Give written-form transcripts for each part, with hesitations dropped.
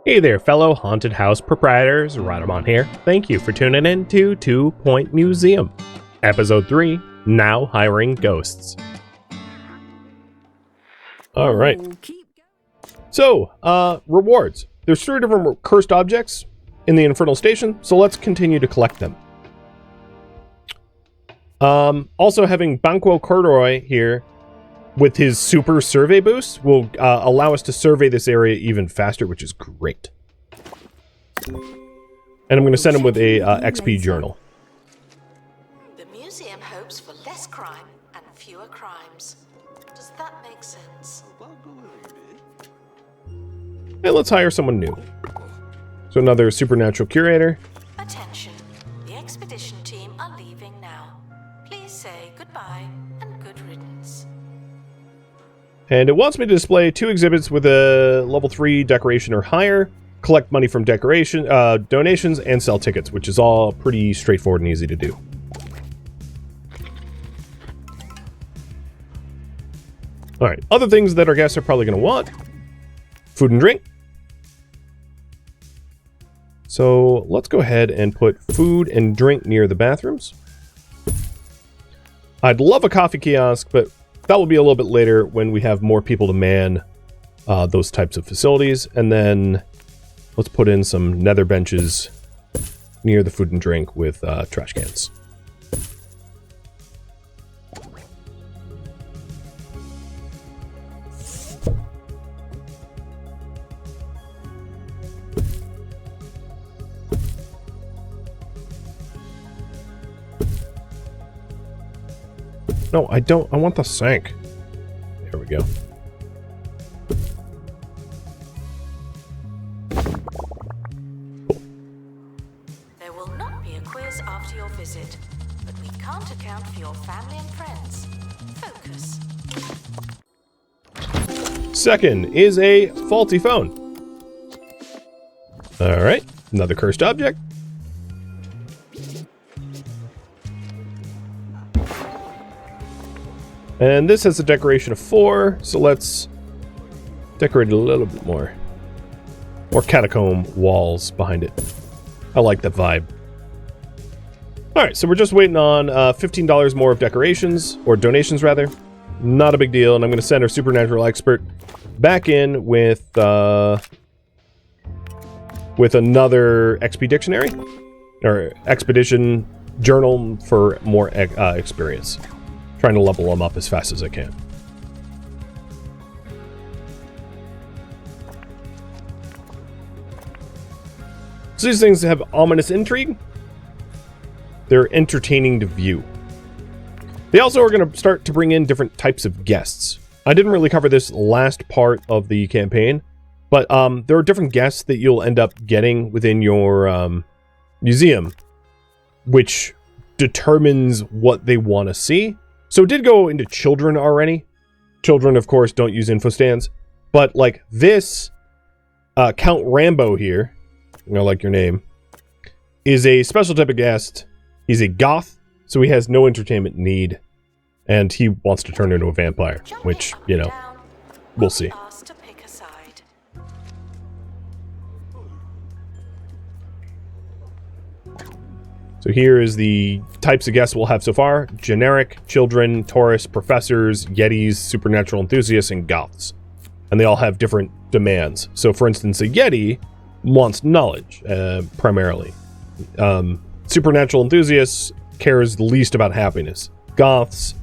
Hey there, fellow haunted house proprietors, Rhadamant here. Thank you for tuning in to 2 Point Museum. Episode 3, Now Hiring Ghosts. Alright. So, rewards. There's 3 different cursed objects in the Infernal Station, so let's continue to collect them. Also having Banquo Corduroy here with his super survey boost will allow us to survey this area even faster, which is great. And I'm going to send him with a XP journal. The museum hopes for less crime and fewer crimes. Does that make sense? And let's hire someone new. So another supernatural curator. Attention. The expedition team are leaving now. Please say goodbye and good riddance. And it wants me to display 2 exhibits with a level 3 decoration or higher, collect money from donations, and sell tickets, which is all pretty straightforward and easy to do. Alright, other things that our guests are probably going to want. Food and drink. So let's go ahead and put food and drink near the bathrooms. I'd love a coffee kiosk, but that will be a little bit later when we have more people to man those types of facilities. And then let's put in some nether benches near the food and drink with trash cans. No, I don't. I want the sink. There we go. There will not be a quiz after your visit, but we can't account for your family and friends. Focus. Second is a faulty phone. Alright, another cursed object. And this has a decoration of 4, so let's decorate it a little bit more. More catacomb walls behind it. I like that vibe. Alright, so we're just waiting on $15 more of decorations, or donations rather. Not a big deal, and I'm going to send our supernatural expert back in with another XP dictionary, or expedition journal for more experience. Trying to level them up as fast as I can. So these things have ominous intrigue. They're entertaining to view. They also are going to start to bring in different types of guests. I didn't really cover this last part of the campaign, but there are different guests that you'll end up getting within your museum, which determines what they want to see. So it did go into children already. Children, of course, don't use info stands. But like this, Count Rambo here, I like your name, is a special type of guest. He's a goth, so he has no entertainment need. And he wants to turn into a vampire, which, you know, we'll see. So here is the types of guests we'll have so far. Generic, children, tourists, professors, yetis, supernatural enthusiasts, and goths. And they all have different demands. So for instance, a yeti wants knowledge, primarily. Supernatural enthusiasts cares least about happiness. Goths,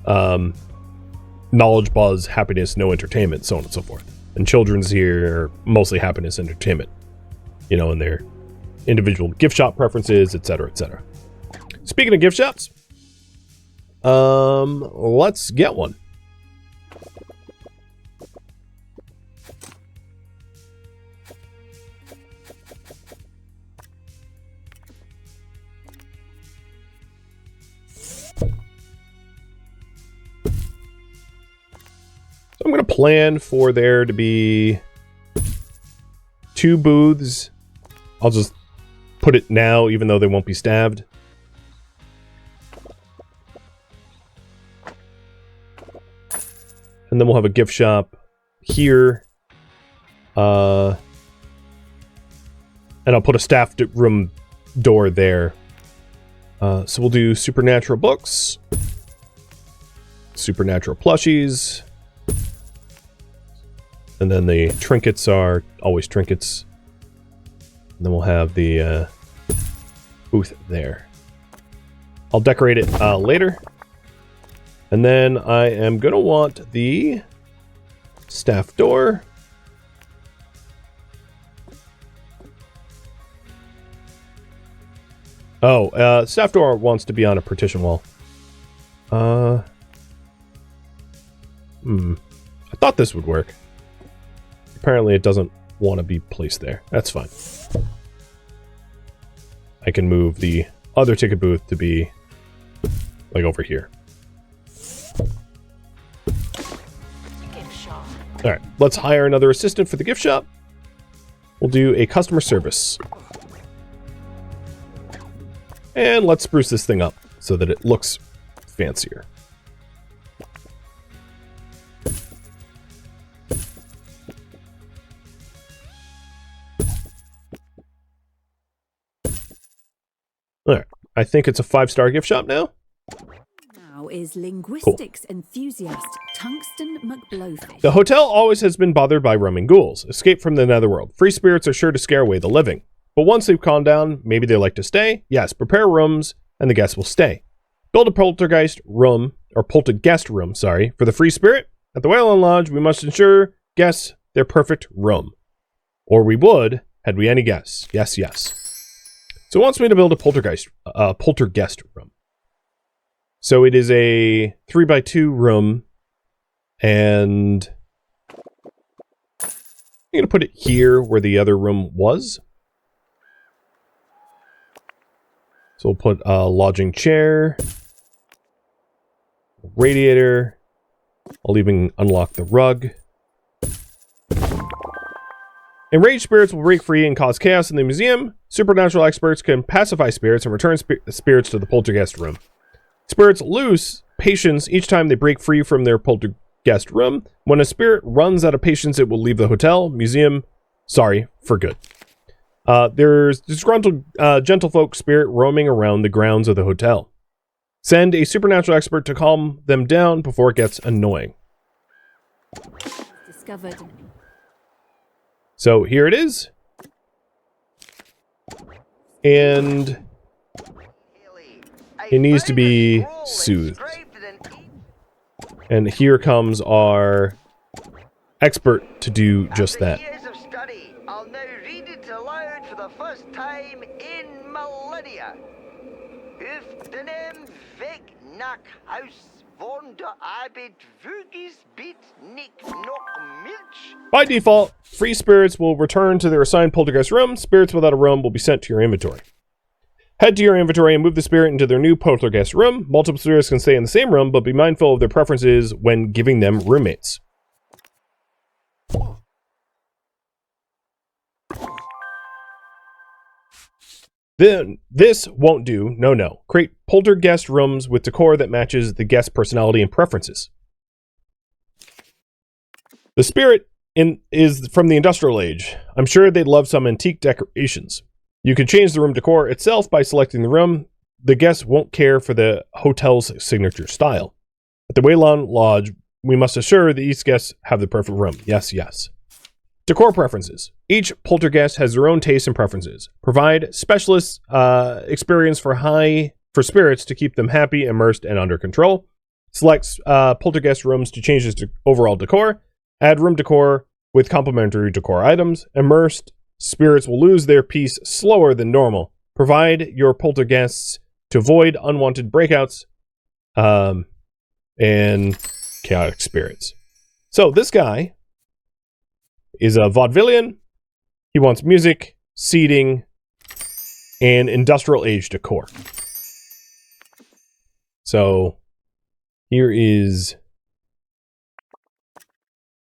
knowledge buzz, happiness, no entertainment, so on and so forth. And children's here are mostly happiness, entertainment. You know, in their individual gift shop preferences, etc., etc. Speaking of gift shops, let's get one. So I'm going to plan for there to be 2 booths. I'll just put it now, even though they won't be stabbed. And then we'll have a gift shop here. And I'll put a staff room door there. So we'll do supernatural books. Supernatural plushies. And then the trinkets are always trinkets. And then we'll have the booth there. I'll decorate it later. And then I am going to want the staff door. Oh, staff door wants to be on a partition wall. I thought this would work. Apparently it doesn't want to be placed there. That's fine. I can move the other ticket booth to be like over here. Gift shop. Alright, let's hire another assistant for the gift shop. We'll do a customer service. And let's spruce this thing up so that it looks fancier. Alright, I think it's a 5-star gift shop now. Now is linguistics enthusiast Tungsten McBlowfish. The hotel always has been bothered by roaming ghouls, escape from the netherworld. Free spirits are sure to scare away the living. But once they've calmed down, maybe they like to stay. Yes, prepare rooms, and the guests will stay. Build a poltergeist room, for the free spirit. At the Whale Lodge, we must ensure guests their perfect room. Or we would, had we any guests. Yes, yes. So it wants me to build a poltergeist room. So it is a 3x2 room, and I'm going to put it here where the other room was. So we'll put a lodging chair, radiator. I'll even unlock the rug. Enraged spirits will break free and cause chaos in the museum. Supernatural experts can pacify spirits and return spirits to the poltergeist room. Spirits lose patience each time they break free from their poltergeist room. When a spirit runs out of patience, it will leave the hotel, museum, for good. There's disgruntled gentlefolk spirit roaming around the grounds of the hotel. Send a supernatural expert to calm them down before it gets annoying. Discovered. So here it is. And it needs to be soothed. And here comes our expert to do just that. I'll now read it aloud for the first time in millennia. Uf denem weg nach Haus von der Arbeit Vugis bit nick noch milch. By default, free spirits will return to their assigned poltergeist room. Spirits without a room will be sent to your inventory. Head to your inventory and move the spirit into their new poltergeist room. Multiple spirits can stay in the same room, but be mindful of their preferences when giving them roommates. Then this won't do. No. Create poltergeist rooms with decor that matches the guest's personality and preferences. The spirit is from the industrial age. I'm sure they'd love some antique decorations. You can change the room decor itself by selecting the room. The guests won't care for the hotel's signature style. At the Wayland Lodge, we must assure that each guest have the perfect room. Yes, yes. Decor preferences. Each poltergeist has their own tastes and preferences. Provide specialist experience for spirits to keep them happy, immersed, and under control. Select poltergeist rooms to change its overall decor. Add room decor with complementary decor items. Immersed spirits will lose their peace slower than normal. Provide your poltergeists to avoid unwanted breakouts and chaotic spirits. So this guy is a vaudevillian. He wants music, seating, and industrial age decor. So here is...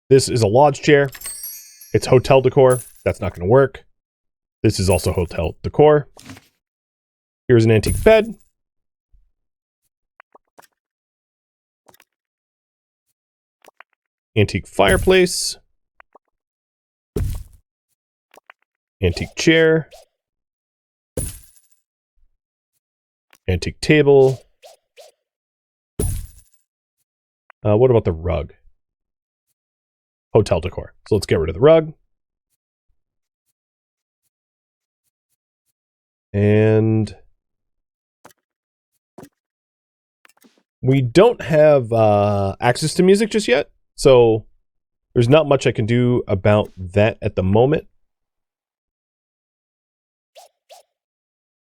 This is a lodge chair. It's hotel decor. That's not going to work. This is also hotel decor. Here's an antique bed. Antique fireplace. Antique chair. Antique table. What about the rug? Hotel decor. So let's get rid of the rug. And we don't have access to music just yet, so there's not much I can do about that at the moment.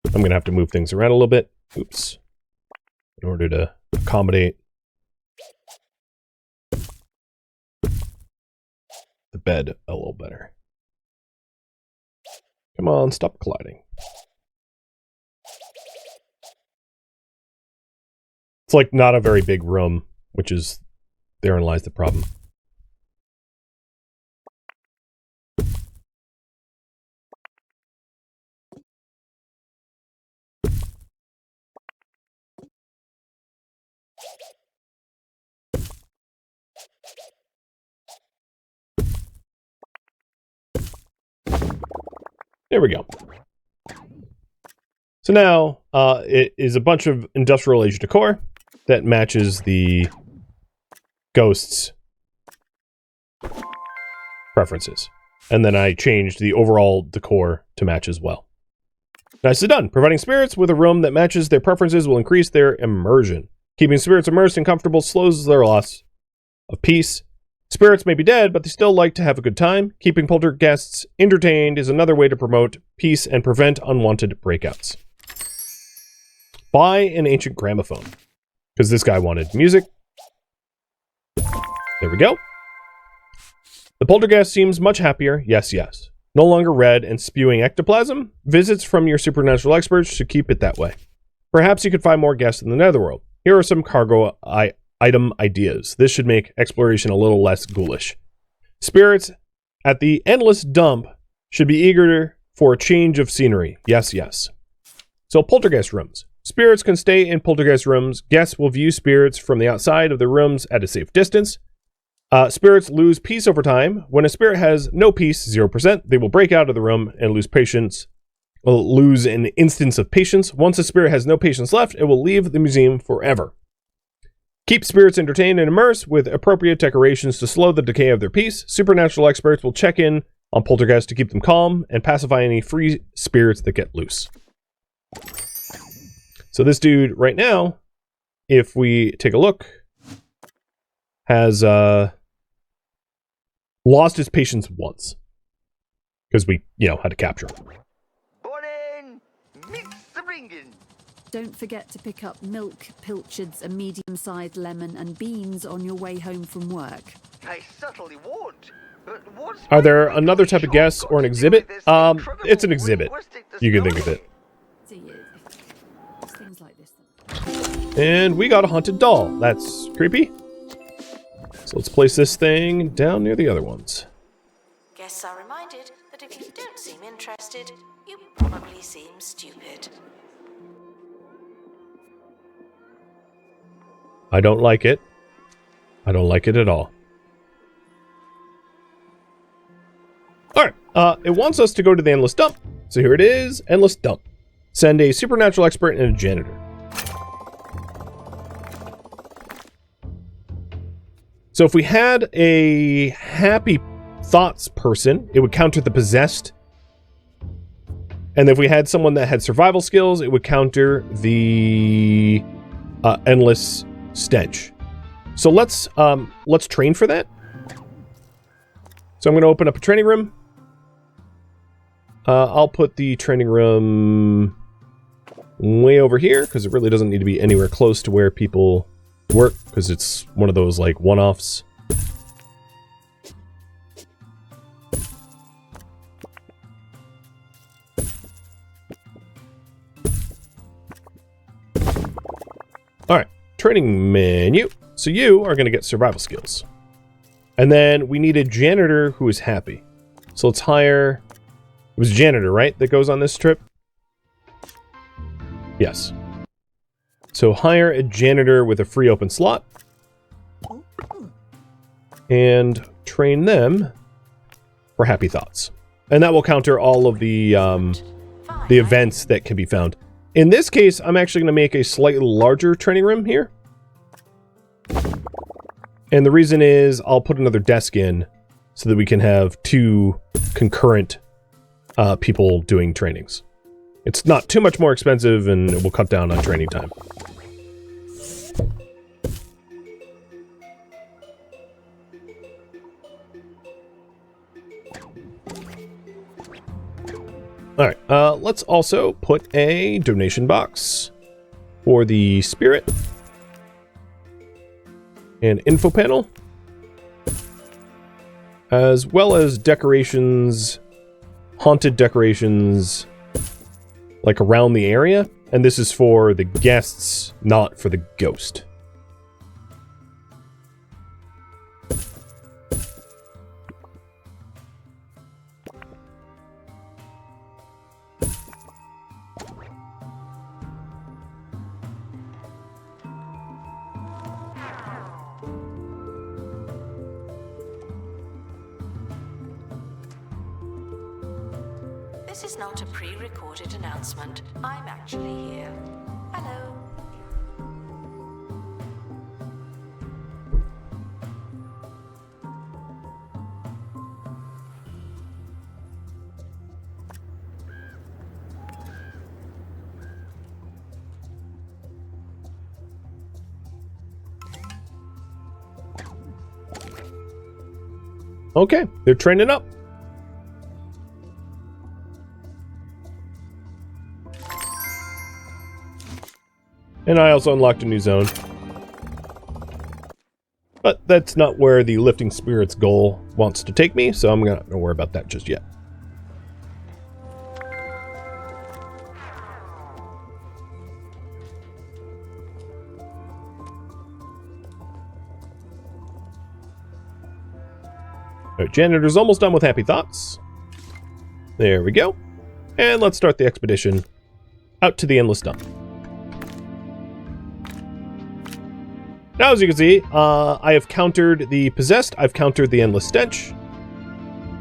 I'm going to have to move things around a little bit. Oops. In order to accommodate the bed a little better. Come on, stop colliding. It's like not a very big room, which is, therein lies the problem. There we go. So now, it is a bunch of industrial age decor that matches the ghost's preferences. And then I changed the overall decor to match as well. Nicely done. Providing spirits with a room that matches their preferences will increase their immersion. Keeping spirits immersed and comfortable slows their loss of peace. Spirits may be dead, but they still like to have a good time. Keeping poltergeists entertained is another way to promote peace and prevent unwanted breakouts. Buy an ancient gramophone. Because this guy wanted music. There we go. The poltergeist seems much happier. Yes, yes. No longer red and spewing ectoplasm. Visits from your supernatural experts should keep it that way. Perhaps you could find more guests in the netherworld. Here are some cargo item ideas. This should make exploration a little less ghoulish. Spirits at the endless dump should be eager for a change of scenery. Yes, yes. So poltergeist rooms. Spirits can stay in poltergeist rooms. Guests will view spirits from the outside of the rooms at a safe distance. Spirits lose peace over time. When a spirit has no peace, 0%, they will break out of the room and lose patience. Will lose an instance of patience. Once a spirit has no patience left, it will leave the museum forever. Keep spirits entertained and immersed with appropriate decorations to slow the decay of their peace. Supernatural experts will check in on poltergeists to keep them calm and pacify any free spirits that get loose. So this dude right now, if we take a look, has lost his patience once. Because we, had to capture him. Morning, mix the ringing. Don't forget to pick up milk, pilchards, a medium-sized lemon and beans on your way home from work. I certainly won't. But what's Are there another type of guest or an exhibit? It's an exhibit. You can think of it. Things like this. And we got a haunted doll. That's creepy. So let's place this thing down near the other ones. Guests are reminded that if you don't seem interested, you probably seem stupid. I don't like it. I don't like it at all. Alright, it wants us to go to the endless dump. So here it is, endless dump. Send a supernatural expert and a janitor. So if we had a happy thoughts person, it would counter the possessed. And if we had someone that had survival skills, it would counter the endless stench. So let's train for that. So I'm going to open up a training room. I'll put the training room way over here because it really doesn't need to be anywhere close to where people work because it's one of those like one-offs. Alright, training menu. So you are going to get survival skills. And then we need a janitor who is happy. So let's hire... It was janitor, right, that goes on this trip? Yes. So hire a janitor with a free open slot. And train them for happy thoughts. And that will counter all of the events that can be found. In this case, I'm actually going to make a slightly larger training room here. And the reason is I'll put another desk in so that we can have 2 concurrent people doing trainings. It's not too much more expensive and it will cut down on training time. Alright, let's also put a donation box for the spirit. And info panel. As well as decorations, haunted decorations, like around the area. And this is for the guests, not for the ghost. This is not a pre-recorded announcement. I'm actually here. Hello. Okay, they're training up. And I also unlocked a new zone. But that's not where the lifting spirits goal wants to take me, so I'm not going to worry about that just yet. Alright, janitor's almost done with Happy Thoughts. There we go. And let's start the expedition out to the Endless Dump. Now, as you can see, I have countered the Possessed, I've countered the Endless Stench,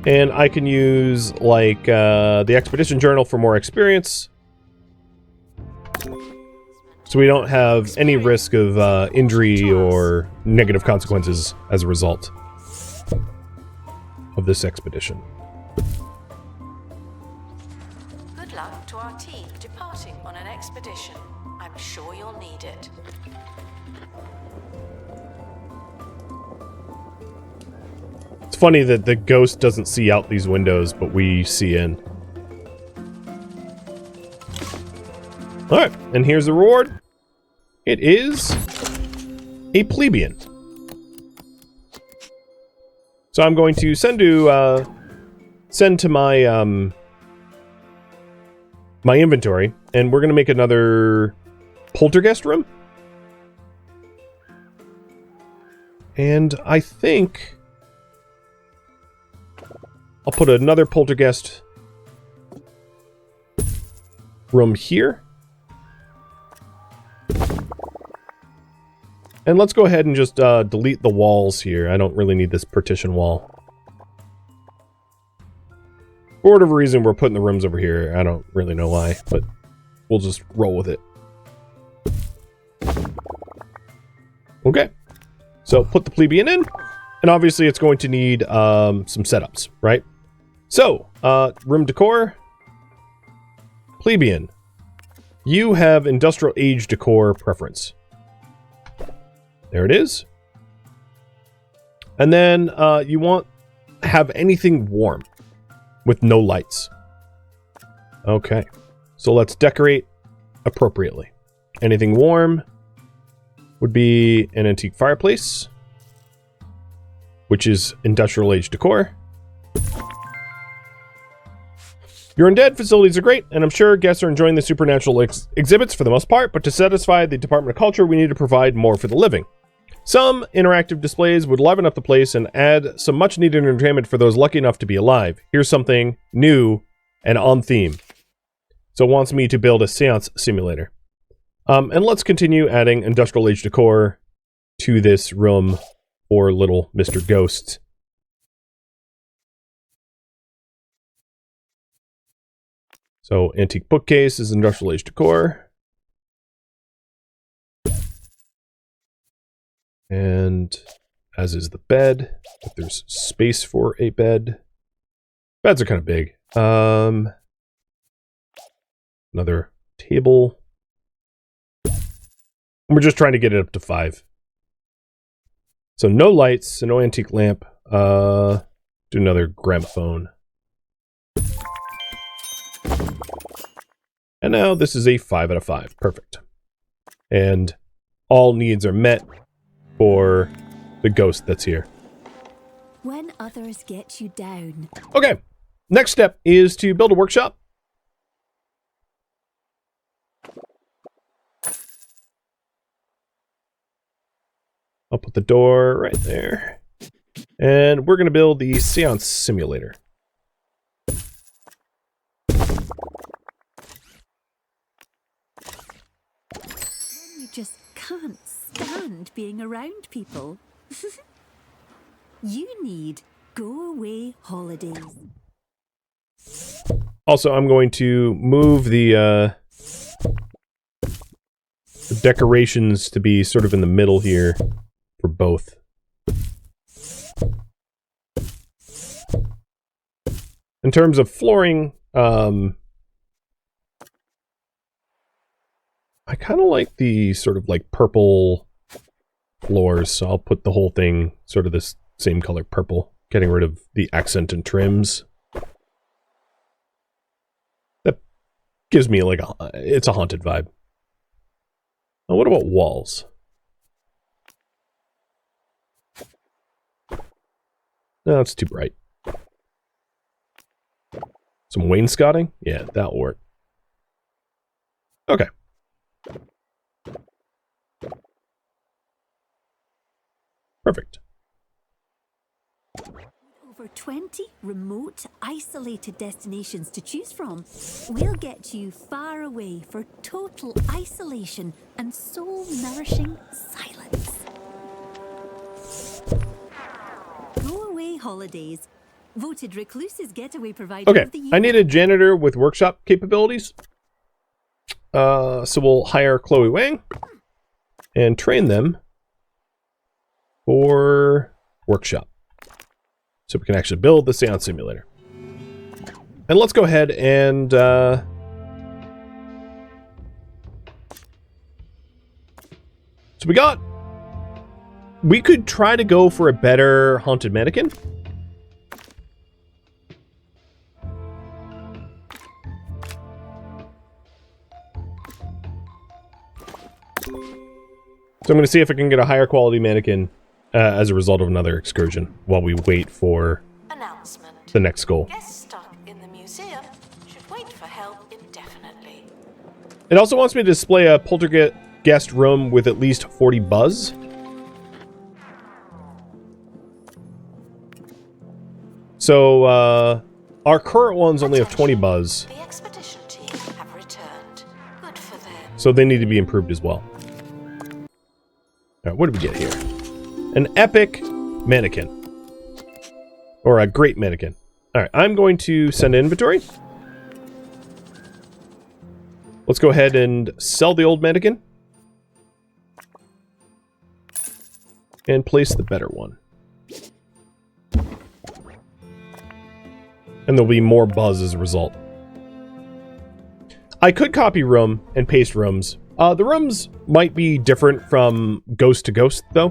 and I can use, like, the Expedition Journal for more experience, so we don't have any risk of injury or negative consequences as a result of this expedition. Good luck to our team departing on an expedition. I'm sure you'll need it. It's funny that the ghost doesn't see out these windows, but we see in. Alright, and here's the reward. It is a plebeian. So I'm going to send to my my inventory, and we're going to make another poltergeist room. And I think I'll put another poltergeist room here. And let's go ahead and just delete the walls here. I don't really need this partition wall. For whatever reason, we're putting the rooms over here. I don't really know why, but we'll just roll with it. Okay. So put the plebeian in, and obviously it's going to need some setups, right? So, room decor, plebeian. You have industrial age decor preference. There it is. And then you want have anything warm with no lights. Okay. So let's decorate appropriately. Anything warm would be an antique fireplace, which is industrial age decor. Your undead facilities are great, and I'm sure guests are enjoying the supernatural exhibits for the most part, but to satisfy the Department of Culture, we need to provide more for the living. Some interactive displays would liven up the place and add some much-needed entertainment for those lucky enough to be alive. Here's something new and on theme. So it wants me to build a seance simulator. And let's continue adding industrial age decor to this room for little Mr. Ghost. So antique bookcase is industrial age decor. And as is the bed, if there's space for a bed. Beds are kind of big. Another table. We're just trying to get it up to 5. So no lights, so no antique lamp. Do another gramophone. And now this is a 5 out of 5. Perfect. And all needs are met for the ghost that's here. When others get you down. Okay. Next step is to build a workshop. I'll put the door right there. And we're going to build the seance simulator. You just can't stand being around people. You need go-away holidays. Also, I'm going to move the decorations to be sort of in the middle here for both. In terms of flooring, I kind of like the sort of like purple floors, so I'll put the whole thing sort of this same color purple, getting rid of the accent and trims. That gives me like it's a haunted vibe. Now, what about walls? No, it's too bright. Some wainscoting? Yeah, that'll work. Okay. Perfect. Over 20 remote, isolated destinations to choose from, we'll get you far away for total isolation and soul-nourishing silence. Go away holidays. Voted Recluse's getaway provider Okay, of the year. I need a janitor with workshop capabilities. So we'll hire Chloe Wang and train them for workshop. So we can actually build the seance simulator. And let's go ahead and so we could try to go for a better haunted mannequin. So I'm going to see if I can get a higher quality mannequin as a result of another excursion while we wait for Announcement. the next goal. Guests stuck in the museum should wait for help indefinitely. It also wants me to display a poltergeist room with at least 40 buzz. So our current ones only have 20 buzz, The expedition team have returned. Good for them. so they need to be improved as well. All right, what do we get here? An epic mannequin. Or a great mannequin. All right, I'm going to send inventory. Let's go ahead and sell the old mannequin. And place the better one. And there'll be more buzz as a result. I could copy room and paste rooms. The rooms might be different from ghost to ghost, though,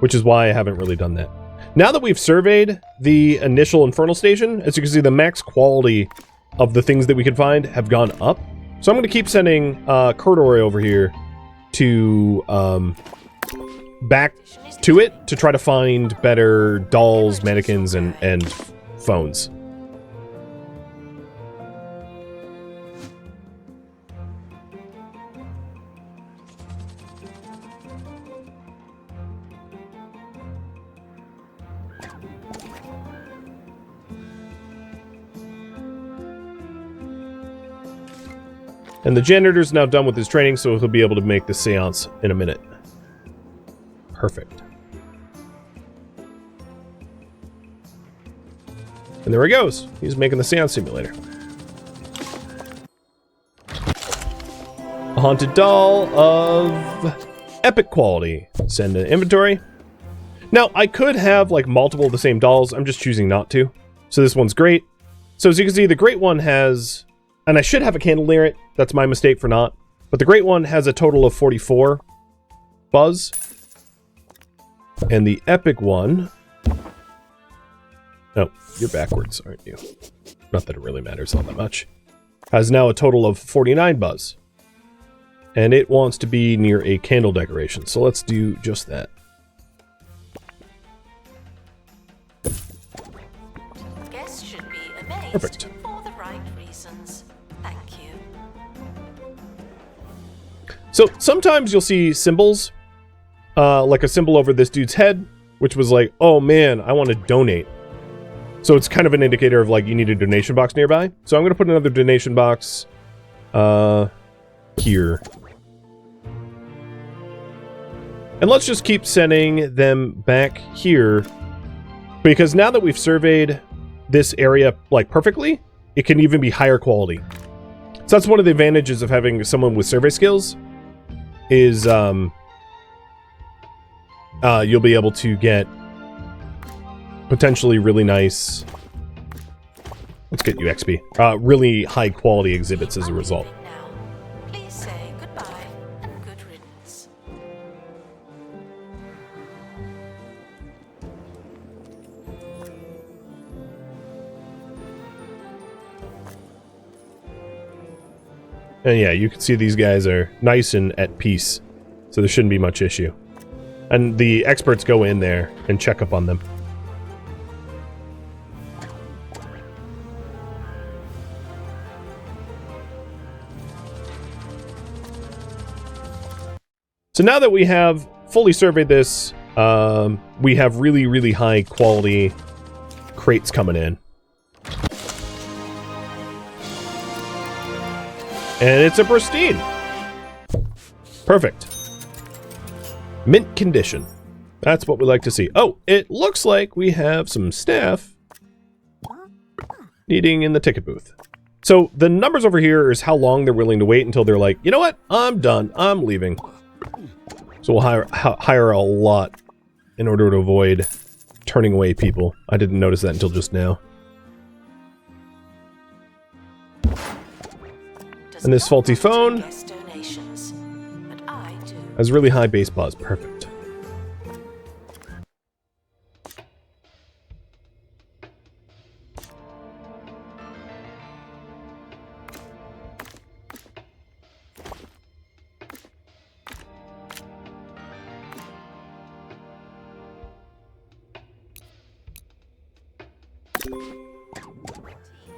which is why I haven't really done that. Now that we've surveyed the initial infernal station, as you can see, the max quality of the things that we could find have gone up. So I'm going to keep sending Corduroy over here to back to it to try to find better dolls, mannequins, and phones. And the janitor's now done with his training, so he'll be able to make the seance in a minute. Perfect. And there he goes. He's making the seance simulator. A haunted doll of epic quality. Send to inventory. Now, I could have like multiple of the same dolls. I'm just choosing not to. So this one's great. So as you can see, the great one has, and I should have a candle near it. That's my mistake for not. But the great one has a total of 44 buzz. And the epic one... Oh, you're backwards, aren't you? Not that it really matters all that much. Has now a total of 49 buzz. And it wants to be near a candle decoration. So let's do just that. Guests should be amazed. Perfect. For the right reasons. Thank you. So sometimes you'll see symbols, like a symbol over this dude's head, which was like, oh man, I want to donate. So it's kind of an indicator of like you need a donation box nearby. So I'm going to put another donation box here. And let's just keep sending them back here, because now that we've surveyed this area like perfectly, it can even be higher quality. So that's one of the advantages of having someone with survey skills is you'll be able to get potentially really nice, let's get you XP, really high quality exhibits as a result. Now, please say goodbye and good riddance. And yeah, you can see these guys are nice and at peace, so there shouldn't be much issue. And the experts go in there and check up on them. So now that we have fully surveyed this, we have really, really high quality crates coming in. And it's a pristine. Perfect. Mint condition. That's what we like to see. Oh, it looks like we have some staff needing in the ticket booth. So the numbers over here is how long they're willing to wait until they're like, you know what? I'm done. I'm leaving. So we'll hire a lot in order to avoid turning away people. I didn't notice that until just now. And this faulty phone has really high base buzz. Perfect.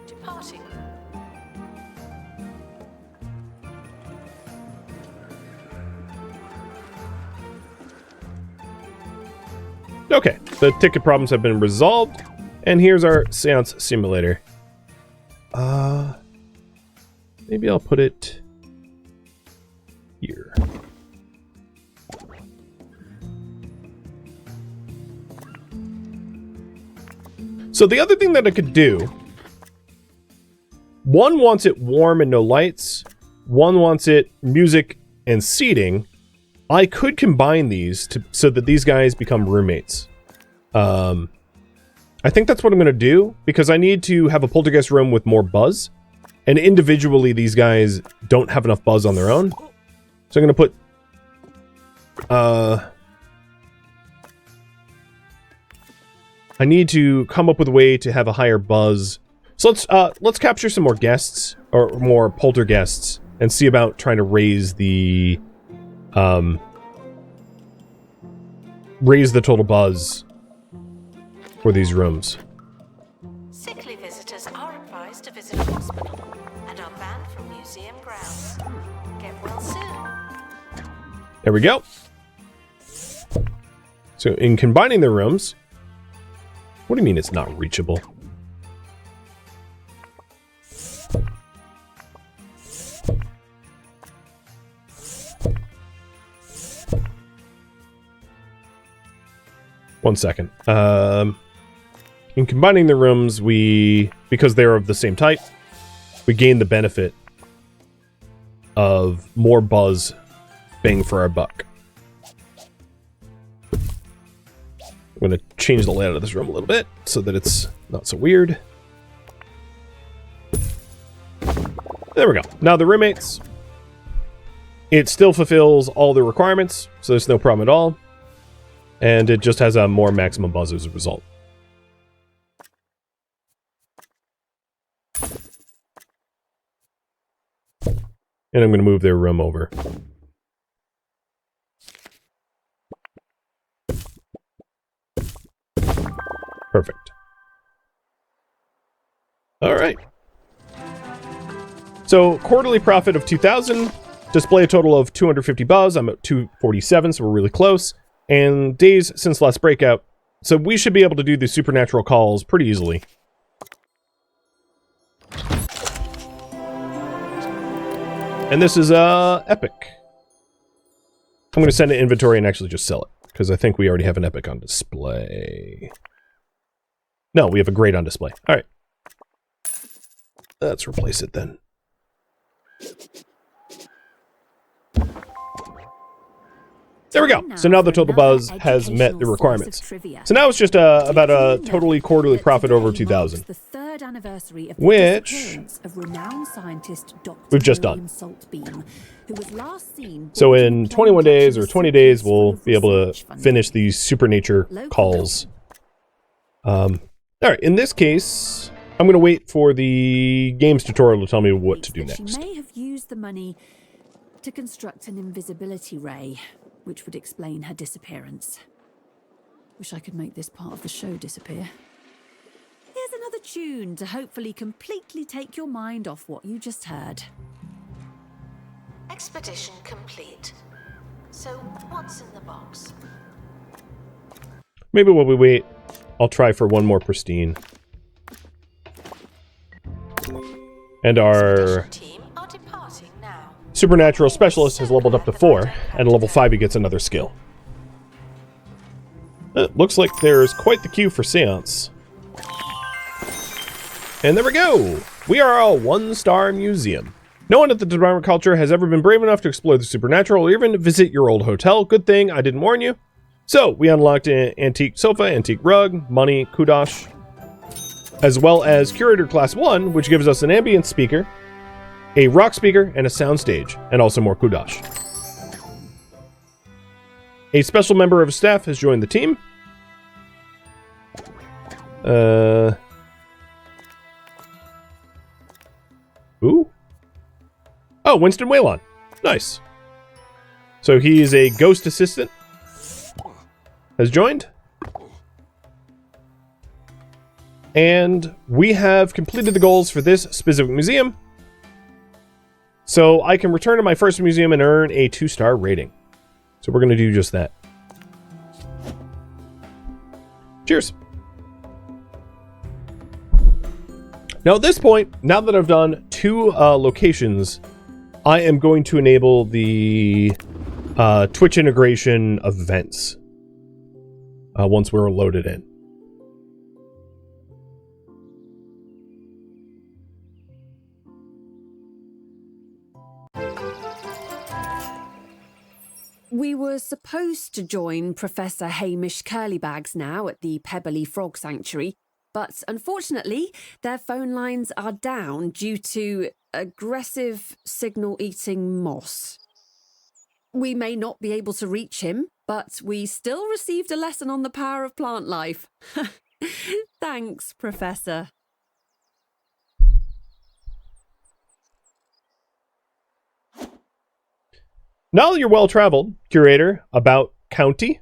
Departing. Okay, the ticket problems have been resolved, and here's our seance simulator. Maybe I'll put it here. So the other thing that I could do, one wants it warm and no lights, one wants it music and seating. I could combine these so that these guys become roommates. I think that's what I'm going to do, because I need to have a poltergeist room with more buzz. And individually, these guys don't have enough buzz on their own. So I'm going to put... I need to come up with a way to have a higher buzz. So let's capture some more guests, or more poltergeists, and see about trying to raise the total buzz for these rooms. Sickly visitors are advised to visit a hospital and are banned from museum grounds. Get well soon. There we go. So in combining the rooms, what do you mean it's not reachable? One second. In combining the rooms, because they're of the same type, we gain the benefit of more buzz bang for our buck. I'm going to change the layout of this room a little bit so that it's not so weird. There we go. Now the roommates, it still fulfills all the requirements, so there's no problem at all. And it just has a more maximum buzz as a result. And I'm going to move their room over. Perfect. All right. So quarterly profit of 2,000. Display a total of 250 buzz. I'm at 247, so we're really close. And days since last breakout. So we should be able to do the supernatural calls pretty easily. And this is epic. I'm going to send it inventory and actually just sell it, because I think we already have an epic on display. No, we have a great on display. All right. Let's replace it then. There we go. So now the total buzz has met the requirements. So now it's just about a totally quarterly profit over 2,000. Which we've just done. So in 21 days or 20 days, we'll be able to finish these supernature calls. All right, in this case, I'm going to wait for the games tutorial to tell me what to do next. She may have used the money to construct an invisibility ray, which would explain her disappearance. Wish I could make this part of the show disappear. Here's another tune to hopefully completely take your mind off what you just heard. Expedition complete. So, what's in the box? Maybe while we wait, I'll try for one more pristine. And our Team are departing now. supernatural specialist has leveled up to 4, and at level 5 he gets another skill. Looks like there's quite the queue for seance. And there we go! We are a 1-star museum. No one at the Department of Culture has ever been brave enough to explore the supernatural or even visit your old hotel. Good thing I didn't warn you. So, we unlocked an antique sofa, antique rug, money, kudosh, as well as Curator Class 1, which gives us an ambient speaker, a rock speaker, and a sound stage, and also more kudosh. A special member of staff has joined the team. Who? Oh, Winston Whalon. Nice. So he is a ghost assistant. Has joined. And we have completed the goals for this specific museum. So I can return to my first museum and earn a 2-star rating. So we're going to do just that. Cheers. Now at this point, now that I've done 2 locations, I am going to enable the Twitch integration of events once we're loaded in. We were supposed to join Professor Hamish Curlybags now at the Pebbly Frog Sanctuary, but unfortunately, their phone lines are down due to aggressive signal-eating moss. We may not be able to reach him, but we still received a lesson on the power of plant life. Thanks, Professor. Now that you're well-traveled, Curator, about County,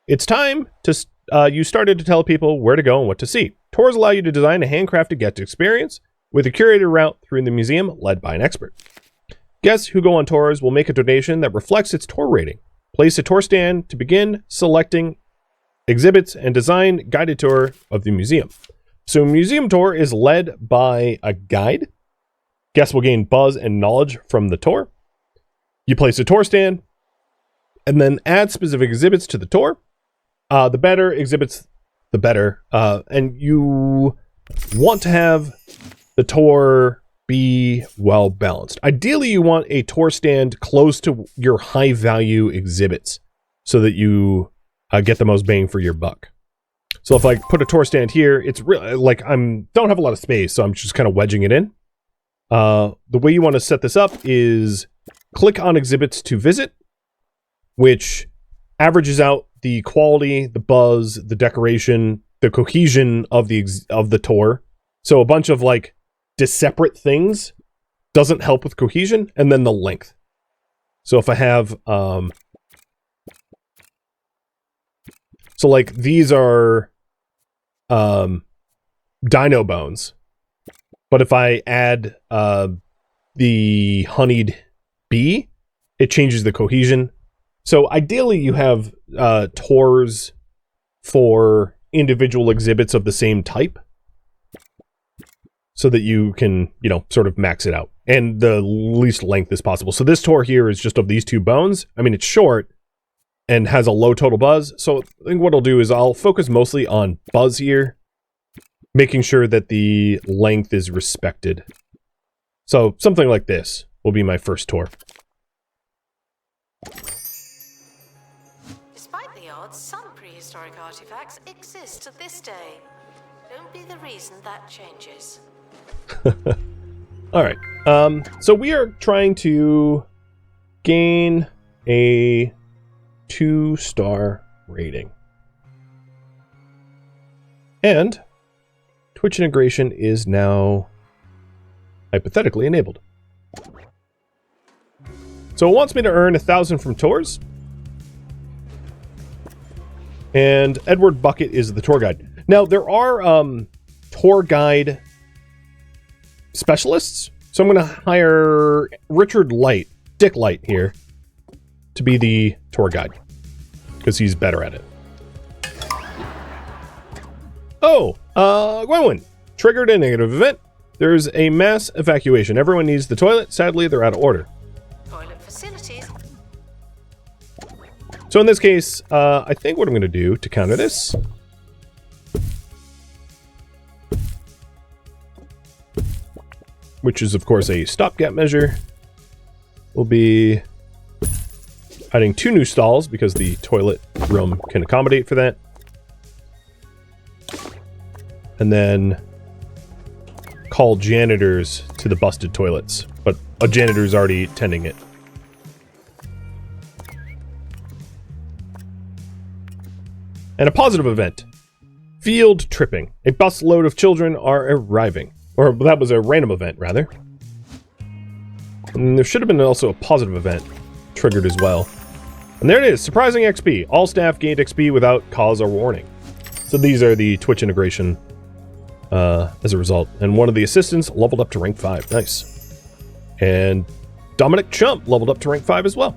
it's time to you started to tell people where to go and what to see. Tours allow you to design a handcrafted guest experience with a curated route through the museum led by an expert. Guests who go on tours will make a donation that reflects its tour rating. Place a tour stand to begin selecting exhibits and design guided tour of the museum. So a museum tour is led by a guide. Guests will gain buzz and knowledge from the tour. You place a tour stand and then add specific exhibits to the tour. The better exhibits, the better. And you want to have the tour be well balanced. Ideally, you want a tour stand close to your high value exhibits so that you get the most bang for your buck. So if I put a tour stand here, it's really like don't have a lot of space, so I'm just kind of wedging it in. The way you want to set this up is click on exhibits to visit, which averages out the quality, the buzz, the decoration, the cohesion of the tour. So a bunch of like disparate things doesn't help with cohesion, and then the length. So if I have so like these are dino bones, but if I add the honeyed bee, it changes the cohesion. So ideally you have tours for individual exhibits of the same type so that you can, sort of max it out and the least length as possible. So this tour here is just of these two bones. I mean, it's short and has a low total buzz. So I think what I'll do is I'll focus mostly on buzz here, making sure that the length is respected. So something like this will be my first tour. Despite the odds, some prehistoric artifacts exist to this day. Don't be the reason that changes. All right. So we are trying to gain a 2-star rating. And Twitch integration is now hypothetically enabled. So it wants me to earn 1,000 from tours. And Edward Bucket is the tour guide. Now, there are tour guide specialists. So I'm going to hire Dick Light here, to be the tour guide, because he's better at it. Oh, Gwynwyn triggered a negative event. There's a mass evacuation. Everyone needs the toilet. Sadly, they're out of order. Toilet facilities. So in this case, I think what I'm going to do to counter this which is of course a stopgap measure, will be adding 2 new stalls because the toilet room can accommodate for that. And then call janitors to the busted toilets, but a janitor's already tending it. And a positive event. Field tripping. A bus load of children are arriving. Or that was a random event, rather. And there should have been also a positive event triggered as well. And there it is. Surprising XP. All staff gained XP without cause or warning. So these are the Twitch integration as a result. And one of the assistants leveled up to rank 5. Nice. And Dominic Chump leveled up to rank 5 as well.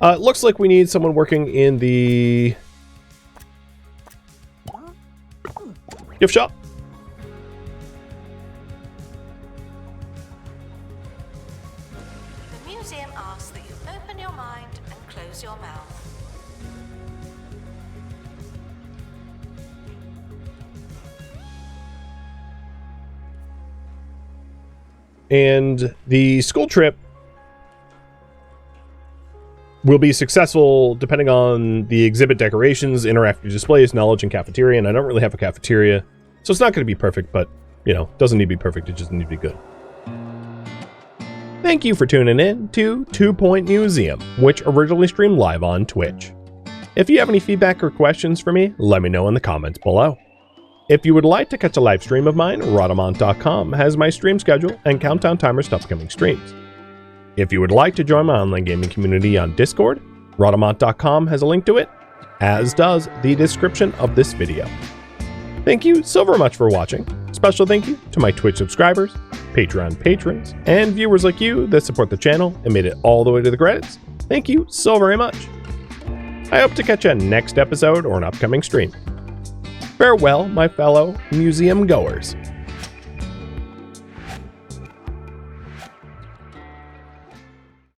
It looks like we need someone working in the gift shop. The museum asks that you open your mind and close your mouth. And the school trip will be successful depending on the exhibit decorations, interactive displays, knowledge, and cafeteria. And I don't really have a cafeteria, so it's not going to be perfect, but, doesn't need to be perfect. It just needs to be good. Thank you for tuning in to 2 Point Museum, which originally streamed live on Twitch. If you have any feedback or questions for me, let me know in the comments below. If you would like to catch a live stream of mine, Rhadamant.com has my stream schedule and countdown timers to upcoming streams. If you would like to join my online gaming community on Discord, Rhadamant.com has a link to it, as does the description of this video. Thank you so very much for watching. Special thank you to my Twitch subscribers, Patreon patrons, and viewers like you that support the channel and made it all the way to the credits. Thank you so very much. I hope to catch you next episode or an upcoming stream. Farewell, my fellow museum goers.